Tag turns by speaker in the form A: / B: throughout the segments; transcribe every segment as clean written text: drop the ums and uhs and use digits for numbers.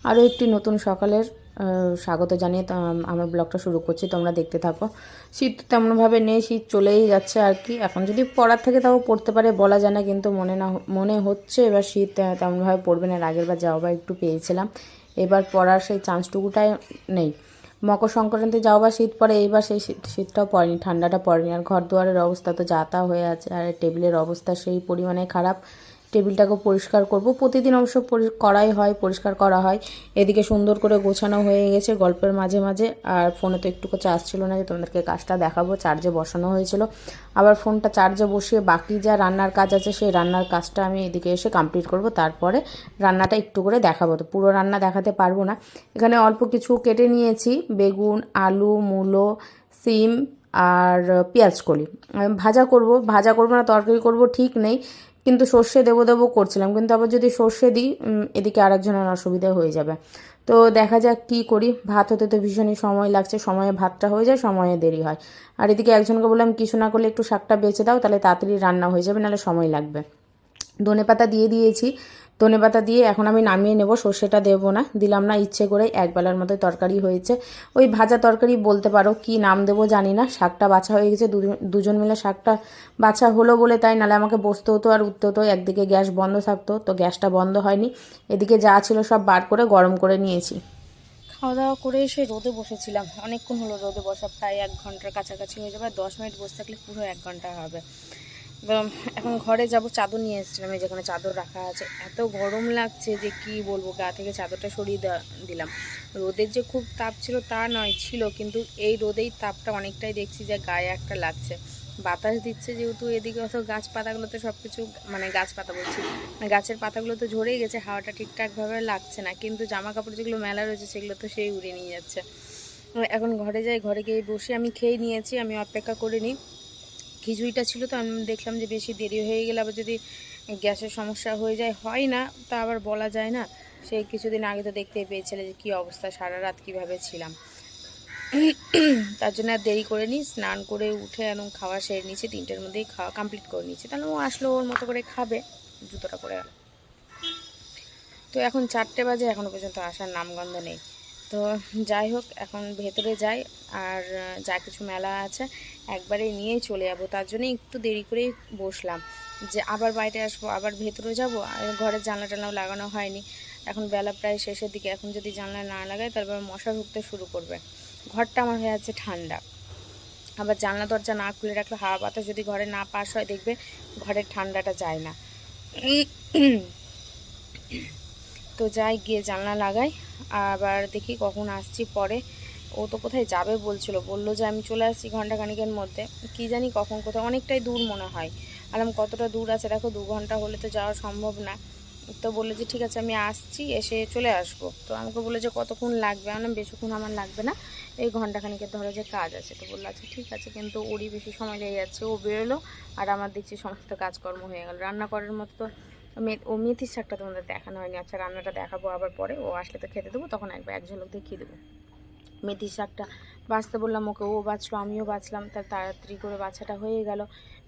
A: আরও একটি নতুন সকালের স্বাগত জানিয়ে আমার ব্লগটা শুরু করছি, তোমরা দেখতে থাকো। শীত তেমনভাবে নেই, শীত চলেই যাচ্ছে আর কি। এখন যদি পড়ার থেকে তাও পড়তে পারে বলা যায় না, কিন্তু মনে হচ্ছে এবার শীত তেমনভাবে পড়বে না। আগের বার যাওয়াবার একটু পেয়েছিলাম, এবার পড়ার সেই চান্সটুকুটাই নেই। মকর সংক্রান্তি যাওয়াবার শীত পড়ে, এইবার সেই শীতটাও পড়েনি, ঠান্ডাটা পড়েনি। আর ঘর দুয়ারের অবস্থা তো যা তা হয়ে আছে, আর টেবিলের অবস্থা সেই পরিমাণে খারাপ। টেবিলটাকে পরিষ্কার করব, প্রতিদিন অবশ্য করাই হয়, পরিষ্কার করা হয়। এদিকে সুন্দর করে গোছানো হয়ে গেছে গল্পের মাঝে মাঝে। আর ফোনে তো একটুকু চার্জ ছিল না যে তোমাদেরকে কাজটা দেখাবো, চার্জে বসানো হয়েছিল। আবার ফোনটা চার্জে বসিয়ে বাকি যা রান্নার কাজ আছে সেই রান্নার কাজটা আমি এদিকে এসে কমপ্লিট করব, তারপরে রান্নাটা একটু করে দেখাবো। তো পুরো রান্না দেখাতে পারবো না। এখানে অল্প কিছু কেটে নিয়েছি, বেগুন, আলু, মূলো, সিম আর পেঁয়াজকলি। ভাজা করব, ভাজা করব না তরকারি করব ঠিক নেই, কিন্তু সর্ষে দেবো দেবো করছিলাম, কিন্তু আবার যদি সর্ষে দিই এদিকে আরেকজনের অসুবিধা হয়ে যাবে। তো দেখা যাক কী করি। ভাত হতে তো ভীষণই সময় লাগছে, সময়ে ভাতটা হয়ে যায়, সময়ে দেরি হয়। আর এদিকে একজনকে বললাম কিছু না করলে একটু শাকটা বেছে দাও, তাহলে তাড়াতাড়ি রান্না হয়ে যাবে, নাহলে সময় লাগবে। ধনেপাতা দিয়ে দিয়েছি, ধনেপাতা দিয়ে এখন আমি নামিয়ে নেব। সর্ষেটা দেবো না, দিলাম না ইচ্ছে করে, একবেলার মতো তরকারি হয়েছে। ওই ভাজা তরকারি বলতে পারো, কি নাম দেবো জানি না। শাকটা বাছা হয়ে গেছে, দুজন মিলে শাকটা বাছা হলো বলে তাই, নাহলে আমাকে বসতে হতো আর উঠতে হতো। একদিকে গ্যাস বন্ধ থাকতো, তো গ্যাসটা বন্ধ হয়নি। এদিকে যা ছিল সব বার করে গরম করে নিয়েছি। খাওয়া দাওয়া করে এসে রোদে বসেছিলাম, অনেকক্ষণ হলো রোদে বসা, প্রায় 1 ঘন্টার কাছাকাছি হয়ে যাবে। 10 মিনিট বসে থাকলে পুরো 1 ঘন্টা হবে। এখন ঘরে যাব, চাদর নিয়ে এসেছিলাম, এই যেখানে চাদর রাখা আছে। এত গরম লাগছে যে কি বলবো, গা থেকে চাদরটা সরিয়ে দিলাম। রোদের যে খুব তাপ ছিল তা নয়, ছিল, কিন্তু এই রোদেই তাপটা অনেকটাই দেখছি যে গায়ে একটা লাগছে। বাতাস দিচ্ছে যেহেতু, এদিকে অত গাছপাতাগুলো তো সব কিছু, মানে গাছপাতা বলছি, মানে গাছের পাতাগুলো তো ঝরেই গেছে, হাওয়াটা ঠিকঠাকভাবে লাগছে না। কিন্তু জামা কাপড় যেগুলো মেলা রয়েছে সেগুলো তো সেই উড়ে নিয়ে যাচ্ছে। এখন ঘরে যাই, ঘরে গিয়ে বসে আমি খেয়ে নিয়েছি, আমি অপেক্ষা করে নিই। খিচুড়িটা ছিল, তো আমি দেখলাম যে বেশি দেরি হয়ে গেলে আবার যদি গ্যাসের সমস্যা হয়ে যায়, হয় না তা আবার বলা যায় না। সেই কিছুদিন আগে তো দেখতেই পেয়েছিলে যে কী অবস্থা, সারা রাত কীভাবে ছিলাম। তার জন্য আর দেরি করে নিই, স্নান করে উঠে একদম খাওয়া সেরে নিয়েছি, 3টের মধ্যেই খাওয়া কমপ্লিট করে নিয়েছি। তাহলে ও আসলো, ওর মতো করে খাবে। জুতোটা পরে গেল। তো এখন 4টে বাজে, এখনও পর্যন্ত আসার নামগন্ধ নেই। তো যাই হোক, এখন ভেতরে যাই। আর যা কিছু মেলা আছে একবারে নিয়েই চলে যাবো, তার জন্য একটু দেরি করেই বসলাম, যে আবার বাইরে আসবো, আবার ভেতরে যাবো। আর ঘরের জানলা টানলাও লাগানো হয়নি, এখন বেলা প্রায় শেষের দিকে। এখন যদি জানলা না লাগাই তারপর মশা ঢুকতে শুরু করবে। ঘরটা আমার হয়ে আছে ঠান্ডা, আবার জানলা দরজা না খুলে রাখলে হাওয়া বাতাস যদি ঘরে না পাস হয়, দেখবে ঘরের ঠান্ডাটা যায় না। তো যাই, গিয়ে জানলা লাগাই, আবার দেখি কখন আসছি পরে। ও তো কোথায় যাবে বললো যে আমি চলে আসছি ঘন্টাখানিকের মধ্যে, কি জানি কখন কোথায়, অনেকটাই দূর মনে হয়। আলাম কতটা দূর আছে দেখো, 2 ঘন্টা হলে তো যাওয়া সম্ভব না। তো বললো যে ঠিক আছে আমি আসছি, এসে চলে আসবো। তো আমাকে বললো যে কতক্ষণ লাগবে, আমি বেশিক্ষণ আমার লাগবে না, এই ঘন্টাখানিকের ধরো যে কাজ আছে। তো বললো আচ্ছা ঠিক আছে, কিন্তু ওরই বেশি সময় লেগে যাচ্ছে। ও বেরোলো আর আমার দেখছি সমস্ত কাজকর্ম হয়ে গেল। রান্না করার মতো তো মেথির শাকটা তোমাদের দেখানো হয়নি। আচ্ছা রান্নাটা দেখাবো আবার পরে, ও আসলে তো খেতে দেবো, তখন একবার এক ঝলক দেখিয়ে দেবো। মেথির শাকটা বাছতে বললাম ওকে, ও বাছলো, আমিও বাছলাম, তার তাড়াতাড়ি করে বাছাটা হয়ে গেল।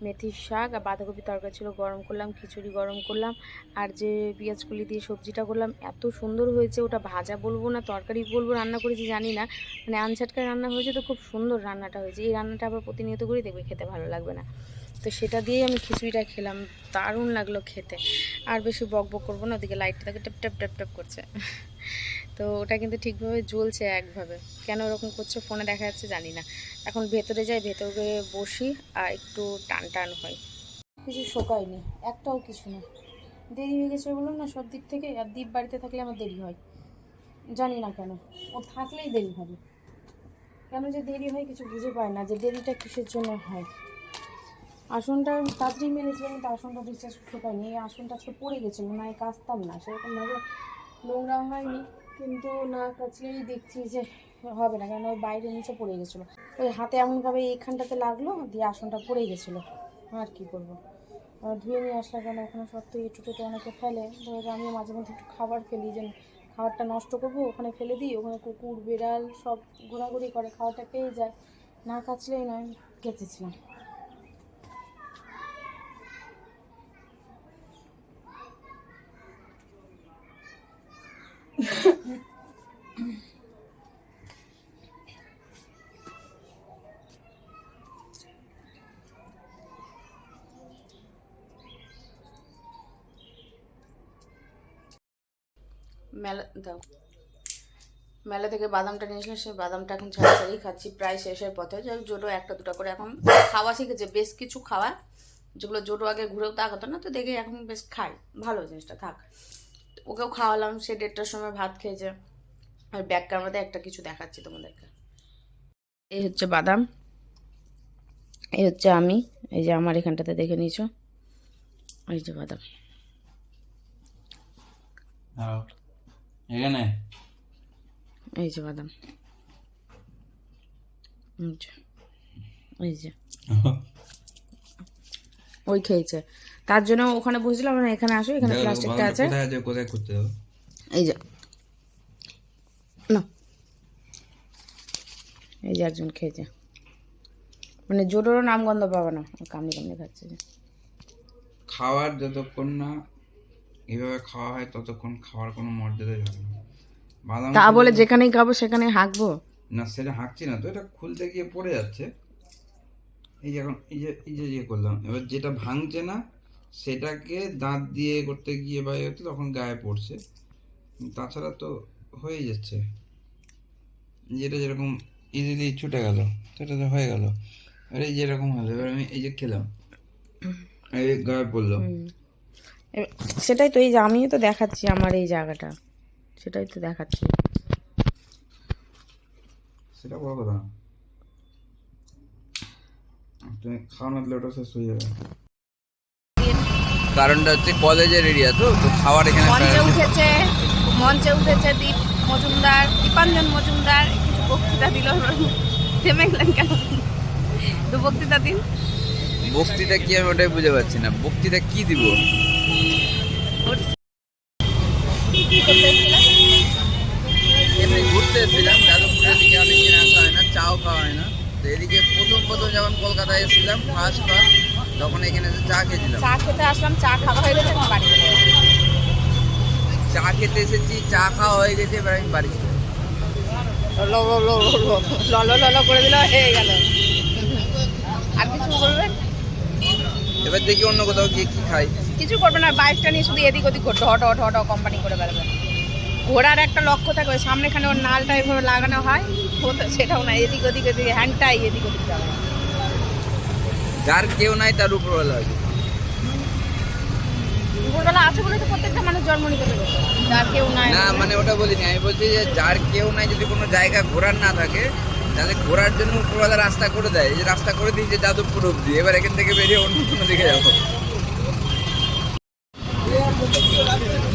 A: মেথির শাক আর বাঁধাকপি তরকারি ছিল, গরম করলাম, খিচুড়ি গরম করলাম, আর যে পেঁয়াজকলি দিয়ে সবজিটা করলাম এত সুন্দর হয়েছে। ওটা ভাজা বলবো না তরকারি বলবো রান্না করেছি জানি না, মানে আনচাটকায় রান্না হয়েছে, তো খুব সুন্দর রান্নাটা হয়েছে। এই রান্নাটা আবার প্রতিনিয়ত করেই দেখবে, খেতে ভালো লাগবে না। তো সেটা দিয়েই আমি খিচুড়িটা খেলাম, দারুণ লাগলো খেতে। আর বেশি বক বক করবো না, ওদিকে লাইটটা তাকে ট্যাপ ট্যাপ ট্যাপ ট্যাপ করছে। তো ওটা কিন্তু ঠিকভাবে জ্বলছে একভাবে, কেন ওরকম করছে ফোনে দেখা যাচ্ছে জানি না। এখন ভেতরে যাই, ভেতরে বসি আর একটু টান টান হয়। কিছু শোকায়নি, একটাও কিছু না। দেরি হয়ে গেছে বললাম না সব দিক থেকে। আর দ্বীপ বাড়িতে থাকলে আমার দেরি হয়, জানি না কেন, ও থাকলেই দেরি হবে। কেন যে দেরি হয় কিছু বুঝে পায় না, যে দেরিটা কিসের জন্য হয়। আসনটা তাড়াতাড়ি মেরেছিলাম, কিন্তু আসনটা ঠিকঠাক শুকায়নি। এই আসনটা আজকে পড়ে গেছিলো, না কাচতাম না, সেরকমভাবে নোংরা হয়নি, কিন্তু না কাচলেই দেখছি যে হবে না, কারণ ওই বাইরে নিচে পড়ে গেছিলো। ওই হাতে এমনভাবে এইখানটাতে লাগলো, দিয়ে আসনটা পড়ে গেছিলো। আর কি করবো, ধুয়ে নিয়ে আসলে কেন, ওখানে সব তো এঁটো টেটো অনেকে ফেলে। ধরো আমিও মাঝে মধ্যে একটু খাবার ফেলি, যে খাবারটা নষ্ট করবো ওখানে ফেলে দিই, ওখানে কুকুর বিড়াল সব ঘোরাঘুরি করে, খাবারটা পেয়ে যায়। না কাচলেই নয়, কেচেছিলাম। মেলা দাও, মেলা থেকে বাদামটা নিয়েছিলাম, সেই বাদামটা এখন ছাড়াছাড়ি খাচ্ছি, প্রায় শেষের পথে। যাই হোক, জোটো একটা দুটো করে এখন খাওয়া শিখেছে, বেশ কিছু খাওয়া যেগুলো জোটো আগে ঘুরেও তাকাতো না, তো দেখে এখন বেশ খাই, ভালো জিনিসটা থাক। ওকেও খাওয়ালাম, সে 1:30টার সময় ভাত খেয়েছে। আর ব্যাক ক্যামেরাতে একটা কিছু দেখাচ্ছি তোমাদেরকে। এই হচ্ছে বাদাম, এই হচ্ছে আমি, এই যে আমার এখানটাতে দেখে নিয়েছো, এই যে বাদাম
B: এখানে,
A: এই যে বাদাম, এই যে ওই খেয়েছে, তার জন্য ওখানে বুঝলাম না, এখানে আসো, এখানে প্লাস্টিকটা আছে,
B: কোথায় করতে হবে,
A: এই যে না, এই যে একজন খেয়েছে, মানে জোরেরও নামগন্ধ পাবে না, কামড়ে কামড়ে খাচ্ছে। যে
B: খাওয়ার যতক্ষণ না এইভাবে খাওয়া হয় ততক্ষণ খাওয়ার কোনো মর্যাদাই হবে না। বাদাম
A: তা বলে যেখানেই খাবো সেখানে হাঁকবো
B: না, সেটা হাঁকছি না তো, এটা খুলতে গিয়ে পড়ে যাচ্ছে। এই যে এখন এই যে করলাম, এবার যেটা ভাঙছে না সেটাকে দাঁত দিয়ে করতে গিয়ে বা হচ্ছে তখন গায়ে পড়ছে, তাছাড়া তো হয়ে যাচ্ছে। যেটা যেরকম ইজিলি ছুটে গেল সেটা তো হয়ে গেল। আর এই যেরকম হলো, এবার আমি এই যে খেলাম, এই গায়ে পড়লো,
A: সেটাই তো, এই যে আমিও তো দেখাচ্ছি আমার এই জায়গাটা, সেটাই তো দেখাচ্ছি।
B: সেটা বড় কথা না, তুমি খাওয়া না দিলে ওটা শেষ হয়ে যাবে। কারণটা হচ্ছে কলেজের এরিয়া, তো খাওয়ার এখানে
A: মঞ্চে উঠেছে দীপ মজুমদার, দীপাঞ্জন মজুমদার, কিছু বক্তৃতা দিল, থেমে গেলেন কেন? তো বক্তৃতা দিন।
B: বক্তৃতা কি আমি ওটাই বুঝে পাচ্ছি না, বক্তৃতা কি দিব? এমনি ঘুরতে এসেছিলাম, যাদবপুরের দিকে অনেকদিন আসা হয় না, চাও খাওয়া হয় না, তো এদিকে প্রথম যখন কলকাতায় এসেছিলাম ফার্স্ট তখন এখানে চা খেয়েছিলাম,
A: চা খেতে আসলাম, চা খাওয়া হয়ে গেছে, এখন বাড়ি চলে যাবো।
B: চা খেতে এসেছি, চা খাওয়া হয়ে গেছে, এবার আমি বাড়ি চলে
A: লল করে দিল, হয়ে গেল। আর কিছু বলবেন?
B: এবার দেখি অন্য কোথাও গিয়ে কি খাই।
A: কিছু করবে না, বাইকটা নিয়ে শুধু এদিক ওদিক ঘুরতে, হটো হটো হটো কোম্পানি করে বেড়াবে। ঘোড়ার একটা লক্ষ্য থাকে, ওই সামনেখানে ওর নালটা এভাবে লাগানো হয়, ও তো সেটাও না, এদিক ওদিক এদিকে হ্যান্ডটাই এদিক ওদিক যাবে।
B: যার কেউ নাই তার উপরওয়ালা আছে,
A: উপরবেলা আছে বলে তো প্রত্যেকটা মানুষ জন্ম নিতে পেরেছে, যার কেউ নাই
B: না মানে ওটা বলিনি, আমি বলছি যে যার কেউ নাই, যদি কোনো জায়গা ঘোরার না থাকে তাহলে ঘোরার জন্য উপরওয়ালা রাস্তা করে দেয়। এই যে রাস্তা করে দিয়েছে যাদবপুর অব্দি, এবার এখান থেকে বেরিয়ে অন্য কোনো দিকে যাবো।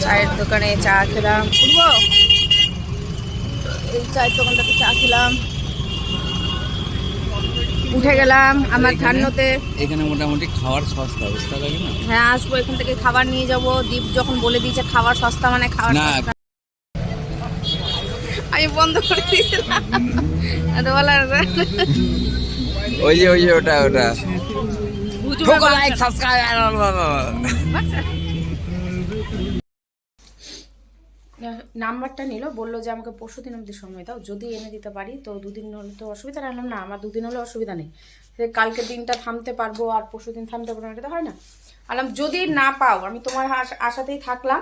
A: চায়ের দোকানে চা খেলাম, উঠবো, এই চায়ের দোকানটাতে চা খেলাম, উঠে গেলাম আমার ধান্যতে।
B: এখানে মোটামুটি খাওয়ার সস্তা, বুঝতে লাগে না?
A: হ্যাঁ আসবো, এখান থেকে খাবার নিয়ে যাবো। দীপ যখন বলে দিয়েছে খাবার সস্তা মানে খাবার সস্তা, আমি বন্ধ করে দিয়েছিলাম।
B: ওই যে ওটা লাইক সাবস্ক্রাইব।
A: নাম্বারটা নিল, বললো যে আমাকে 25 দিন অবধি সময় দাও, যদি এনে দিতে পারি তো 2 দিন হলে তো অসুবিধা রাখলাম না, আমার 2 দিন হলে অসুবিধা নেই, কালকে দিনটা থামতে পারবো আর 25 দিন থামতে পারবো না, এটা হয় না। আলাম যদি না পাও, আমি তোমার আশাতেই থাকলাম,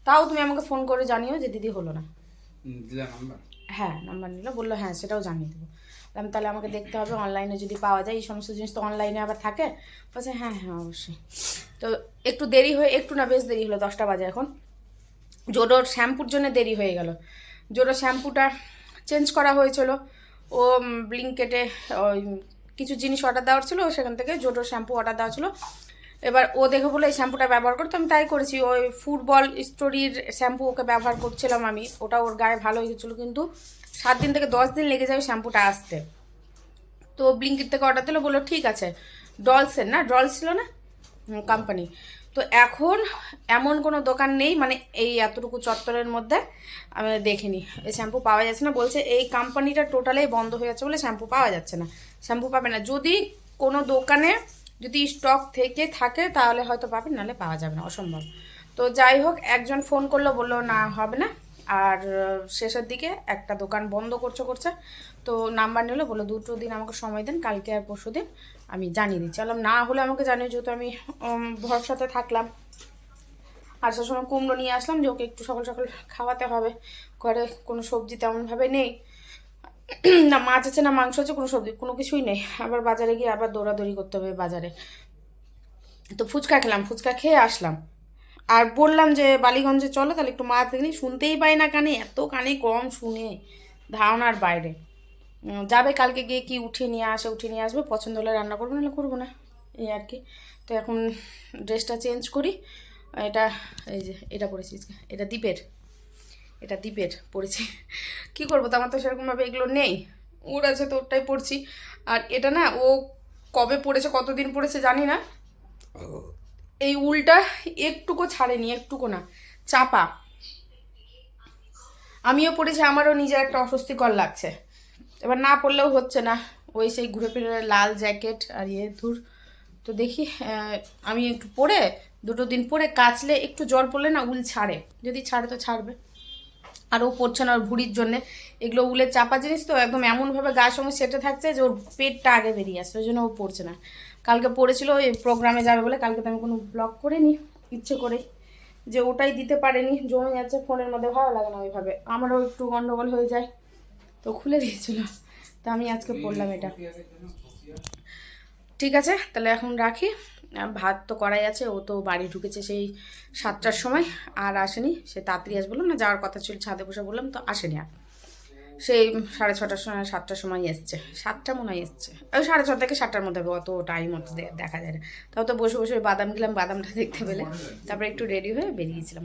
A: তাও তুমি আমাকে ফোন করে জানিও যে দিদি হলো না। হ্যাঁ নাম্বার নিল, বললো হ্যাঁ সেটাও জানিয়ে দেবো। তাহলে আমাকে দেখতে হবে অনলাইনে যদি পাওয়া যায়, এই সমস্ত জিনিস তো অনলাইনে আবার থাকে। বলছে হ্যাঁ হ্যাঁ অবশ্যই। তো একটু দেরি হয়ে, একটু না বেশ দেরি হলো, 10টা বাজে এখন। জোডোর শ্যাম্পুর জন্য দেরি হয়ে গেল, জোডোর শ্যাম্পুটা চেঞ্জ করা হয়েছিল, ও ব্লিঙ্কেটে ওই কিছু জিনিস অর্ডার দেওয়ার ছিল, সেখান থেকে জোডোর শ্যাম্পু অর্ডার দেওয়া ছিল। এবার ও দেখে বলে এই শ্যাম্পুটা ব্যবহার করতে, আমি তাই করেছি। ওই ফুটবল স্টোরির শ্যাম্পু ওকে ব্যবহার করছিলাম আমি, ওটা ওর গায়ে ভালো হয়েছিল, কিন্তু 7 দিন থেকে 10 দিন লেগে যাবে শ্যাম্পুটা আসতে। তো ব্লিঙ্কিট থেকে অর্ডার দিল, বললো ঠিক আছে, ডলসের না, ডলস ছিল না কোম্পানি। তো এখন এমন কোনো দোকান নেই মানে এই এতটুকু চত্বরের মধ্যে আমি দেখিনি, এই শ্যাম্পু পাওয়া যাচ্ছে না। বলছে এই কোম্পানিটা টোটালেই বন্ধ হয়ে যাচ্ছে বলে শ্যাম্পু পাওয়া যাচ্ছে না, শ্যাম্পু পাবে না। যদি কোনো দোকানে যদি স্টক থেকে থাকে তাহলে হয়তো পাবেন, নাহলে পাওয়া যাবে না, অসম্ভব। তো যাই হোক, একজন ফোন করলো, বললো না হবে না, আর শেষের দিকে একটা দোকান বন্ধ করছে, তো নাম্বার নিলো, বললো 2 দিন আমাকে সময় দেন, কালকে আর পরশু দিন আমি জানিয়ে দিচ্ছি। বললাম না হলে আমাকে জানিয়ে, যেহেতু আমি ভরসাতে থাকলাম। আসার সময় কুমড়ো নিয়ে আসলাম যে ওকে একটু সকাল সকাল খাওয়াতে হবে, ঘরে কোনো সবজি তেমনভাবে নেই, না মাছ আছে না মাংস আছে, কোনো সবজি কোনো কিছুই নেই। আবার বাজারে গিয়ে আবার দৌড়াদৌড়ি করতে হবে বাজারে। তো ফুচকা খেলাম, ফুচকা খেয়ে আসলাম। আর বললাম যে বালিগঞ্জে চলো, তাহলে একটু মাছ দেখনি, শুনতেই পাই না কানে, এত কানে কম শুনে ধারণার বাইরে। যাবে কালকে গিয়ে কি উঠিয়ে নিয়ে আসবে, পছন্দ হলে রান্না করবো, নাহলে করবো না, এই আর কি। তো এখন ড্রেসটা চেঞ্জ করি। এটা এই যে এটা পরেছি, এটা দ্বীপের পরেছি। কি করবো, তো আমার তো সেরকমভাবে এগুলো নেই, ওর আছে তো ওরটাই পরছি। আর এটা না ও কবে পড়েছে, কতদিন পড়েছে জানি না, এই উলটা একটুকু ছাড়েনি, একটুকু না, চাপা। আমিও পড়েছি, আমারও নিজের একটা অস্বস্তিকর লাগছে। এবার না পড়লেও হচ্ছে না, ওই সেই ঘুরে ফিরে লাল জ্যাকেট আর ধুর। তো দেখি আমি একটু পরে 2 দিন পরে কাচলে, একটু জল পড়লে না উল ছাড়ে, যদি ছাড়ে তো ছাড়বে। আর ও পড়ছে না ওর ভুঁড়ির জন্যে, এগুলো উলের চাপা জিনিস তো, একদম এমনভাবে গায়ের সঙ্গে সেটে থাকছে যে ওর পেটটা আগে বেরিয়ে আসছে, ওই জন্য ও পড়ছে না। কালকে পড়েছিল ওই প্রোগ্রামে যাবে বলে, কালকে তো আমি কোনো ব্লগ করিনি ইচ্ছে করে, যে ওটাই দিতে পারেনি, জমে যাচ্ছে ফোনের মধ্যে, ভালো লাগে না ওইভাবে, আমারও একটু গন্ডগোল হয়ে যায়, তো খুলে দিয়েছিল। তো আমি আজকে পড়লাম এটা। ঠিক আছে, তাহলে এখন রাখি। ভাত তো করাই আছে, ও তো বাড়ি ঢুকেছে সেই 7টার সময়, আর আসেনি। সে তাড়াতাড়ি আসবে, বললাম না যাওয়ার কথা ছিল, ছাদে বসে বললাম, তো আসেনি আর। সেই 6:30টার সময় 7টার সময় এসছে, 7টা মনে হয় এসছে, ওই 6:30 থেকে 7টার মধ্যে হবে, অত টাইম অত দেখা যায় না। তাও তো বসে বসে বাদাম খেলাম, বাদামটা দেখতে পেলে, তারপরে একটু রেডি হয়ে বেরিয়েছিলাম।